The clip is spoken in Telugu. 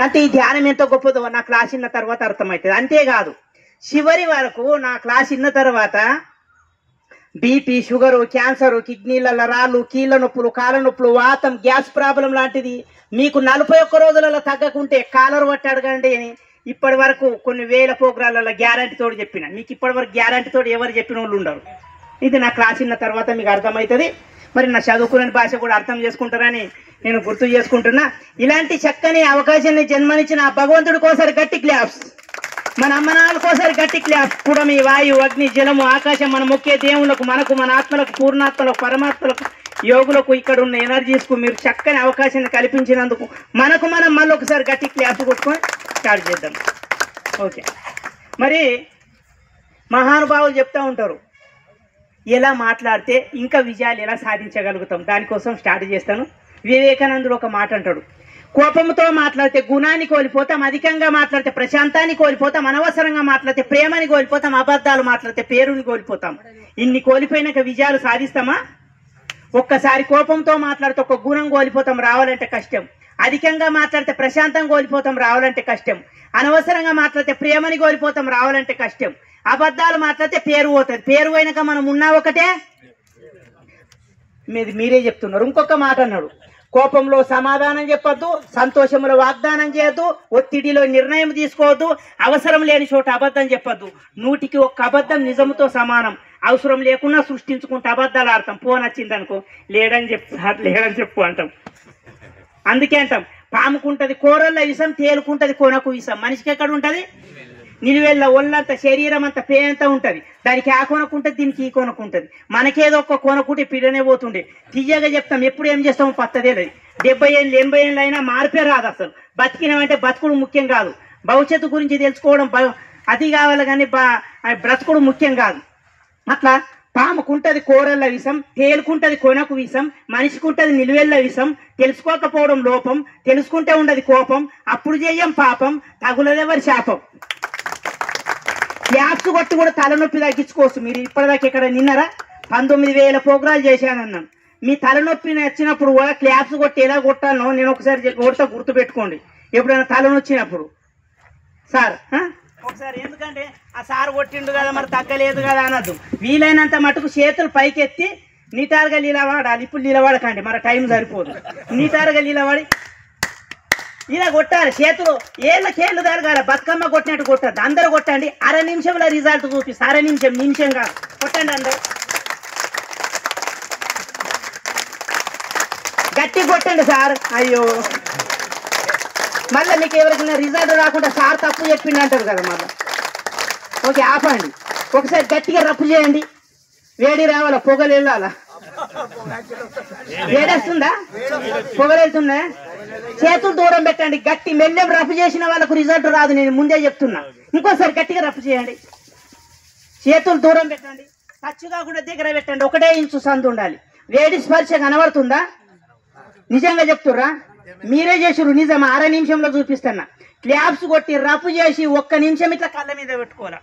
అంటే ఈ ధ్యానం ఎంతో గొప్పదో నా క్లాస్ ఇన్న తర్వాత అర్థమవుతుంది. అంతేకాదు చివరి వరకు నా క్లాస్ ఇన్న తర్వాత బీపీ, షుగరు, క్యాన్సరు, కిడ్నీల రాళ్ళు, కీళ్ళ నొప్పులు, కాళ్ళ నొప్పులు, వాతం, గ్యాస్ ప్రాబ్లం లాంటిది మీకు 41 రోజులలో తగ్గకుంటే కాలర్ పట్టి అడగండి అని ఇప్పటి వరకు కొన్ని వేల ప్రోగ్రాంలలో గ్యారంటీ తోడు చెప్పిన. మీకు ఇప్పటి వరకు గ్యారంటీ తోడు ఎవరు చెప్పిన వాళ్ళు ఉండరు. ఇది నా క్లాస్ ఇన్న తర్వాత మీకు అర్థమవుతుంది. మరి నా చదువుకునే భాష కూడా అర్థం చేసుకుంటారని నేను గుర్తు చేసుకుంటున్నా. ఇలాంటి చక్కని అవకాశాన్ని జన్మనిచ్చిన ఆ భగవంతుడి కోసారి గట్టి క్లాప్స్, మన అమ్మనాల కోసారి గట్టి క్లాప్స్. కూడా మీ వాయు, అగ్ని, జలము, ఆకాశం, మన ముఖ్య దేవులకు, మనకు, మన ఆత్మలకు, పూర్ణాత్మలకు, పరమాత్మలకు, యోగులకు, ఇక్కడ ఉన్న ఎనర్జీస్కు మీరు చక్కని అవకాశాన్ని కల్పించినందుకు మనకు మనం మళ్ళీ ఒకసారి గట్టి క్లాప్స్ కొట్టుకొని స్టార్ట్ చేద్దాం. ఓకే, మరి మహానుభావులు చెప్తూ ఉంటారు ఎలా మాట్లాడితే ఇంకా విజయాలు ఎలా సాధించగలుగుతాం. దానికోసం స్టార్ట్ చేస్తాను. వివేకానందుడు ఒక మాట అంటాడు, కోపంతో మాట్లాడితే గుణాన్ని కోల్పోతాం, అధికంగా మాట్లాడితే ప్రశాంతాన్ని కోల్పోతాం, అనవసరంగా మాట్లాడితే ప్రేమని కోల్పోతాం, అబద్ధాలు మాట్లాడితే పేరుని కోల్పోతాం. ఇన్ని కోల్పోయినాక విజయాలు సాధిస్తామా? ఒక్కసారి కోపంతో మాట్లాడితే ఒక గుణం కోల్పోతాం, రావాలంటే కష్టం. అధికంగా మాట్లాడితే ప్రశాంతం కోల్పోతాం, రావాలంటే కష్టం. అనవసరంగా మాట్లాడితే ప్రేమని కోల్పోతాం, రావాలంటే కష్టం. అబద్ధాలు మాట్లాడితే పేరు పోతుంది, పేరు పోయినాక మనం ఉన్నా ఒకటే. మీరే చెప్తున్నారు. ఇంకొక మాట అన్నాడు, కోపంలో సమాధానం చెప్పొద్దు, సంతోషంలో వాగ్దానం చేయొద్దు, ఒత్తిడిలో నిర్ణయం తీసుకోవద్దు, అవసరం లేని చోట అబద్ధం చెప్పొద్దు. 100కి 1 అబద్ధం నిజంతో సమానం. అవసరం లేకుండా సృష్టించుకుంటే అబద్ధాలు ఆడతాం. ఫోన్ వచ్చింది అనుకో, లేడని చెప్పు అంటాం. అందుకే అంటాం, పాముకుంటది కూరల్లో విషం, తేలుకుంటది కొనకు విషం. మనిషికి ఎక్కడ ఉంటుంది? నిలువెల్ల ఒళ్ళంతా, శరీరం అంతా పే అంతా ఉంటుంది. దానికి ఆ కొనకుంటుంది, దీనికి ఈ కొనకుంటుంది. మనకేదో ఒక కొనకుంటే పిల్లనే పోతుండే. తీయగా చెప్తాం, ఎప్పుడు ఏం చేస్తామో పత్తదే లేదు. 70 ఏళ్ళు 80 ఏళ్ళు అయినా మార్పే రాదు. అసలు బతికినామంటే బతుకుడు ముఖ్యం కాదు, భవిష్యత్తు గురించి తెలుసుకోవడం అది కావాలి, కానీ బ్రతుకుడు ముఖ్యం కాదు. అట్లా పాముకుంటది కూరల్ల విషం, తేలుకుంటది కొనకు విషం, మనిషికుంటది నిలువెల్ల విషం. తెలుసుకోకపోవడం లోపం, తెలుసుకుంటే ఉండదు కోపం, అప్పుడు చెయ్యం పాపం, తగులదెవరి శాపం. క్లాప్స్ కొట్టి కూడా తలనొప్పి తగ్గించుకోవచ్చు. మీరు ఇప్పటిదాకా ఇక్కడ నిన్నరా 19,000 ప్రోగ్రాలు చేశానన్నాను. మీ తలనొప్పి వచ్చినప్పుడు కూడా క్లాప్స్ కొట్టి ఎలా కొట్టాలో నేను ఒకసారి కొడతా, గుర్తుపెట్టుకోండి. ఎప్పుడైనా తలనొచ్చినప్పుడు సార్ ఒకసారి, ఎందుకంటే ఆ సార్ కొట్టిండు కదా మరి తగ్గలేదు కదా అనద్దు. వీలైనంత మటుకు చేతులు పైకెత్తి నీటారుగా నిలబడాలి. ఇప్పుడు నిలబడకండి, మరి టైం సరిపోదు. నీటారుగా నిలబడి ఇలా కొట్టాలి. చేతులు ఏళ్ళకేళ్ళు తరగాలి. బతుకమ్మ కొట్టినట్టు కొట్టద్దు. అందరూ కొట్టండి. 1/2 నిమిషంలో రిజల్ట్ చూపిస్తా. 1/2 నిమిషం కాదు, కొట్టండి అందరూ. గట్టి కొట్టండి సార్. అయ్యో, మళ్ళీ మీకు ఎవరికైనా రిజల్ట్ రాకుండా సార్ తప్పు చెప్పిండి అంటారు కదా మళ్ళీ. ఓకే, ఆపండి. ఒకసారి గట్టిగా రప్పు చేయండి. వేడి రావాలా, పొగలు వెళ్ళాలా? వేడేస్తుందా? పొగలు వెళ్తుందా? చేతులు దూరం పెట్టండి. గట్టి మెల్లెం రఫ్ చేసిన వాళ్ళకు రిజల్ట్ రాదు, నేను ముందే చెప్తున్నా. ఇంకోసారి గట్టిగా రఫ్ చేయండి. చేతులు దూరం పెట్టండి, టచ్ కాకుండా దగ్గర పెట్టండి. 1 ఇంచు సందు ఉండాలి. వేడి స్పర్శ కనబడుతుందా? నిజంగా చెప్తుర్రా? మీరే చేసిర్రు. నిజం. 1/2 నిమిషంలో చూపిస్తున్నా. క్లాప్స్ కొట్టి రఫ్ చేసి 1 నిమిషం ఇట్లా కళ్ళ మీద పెట్టుకోవాలా.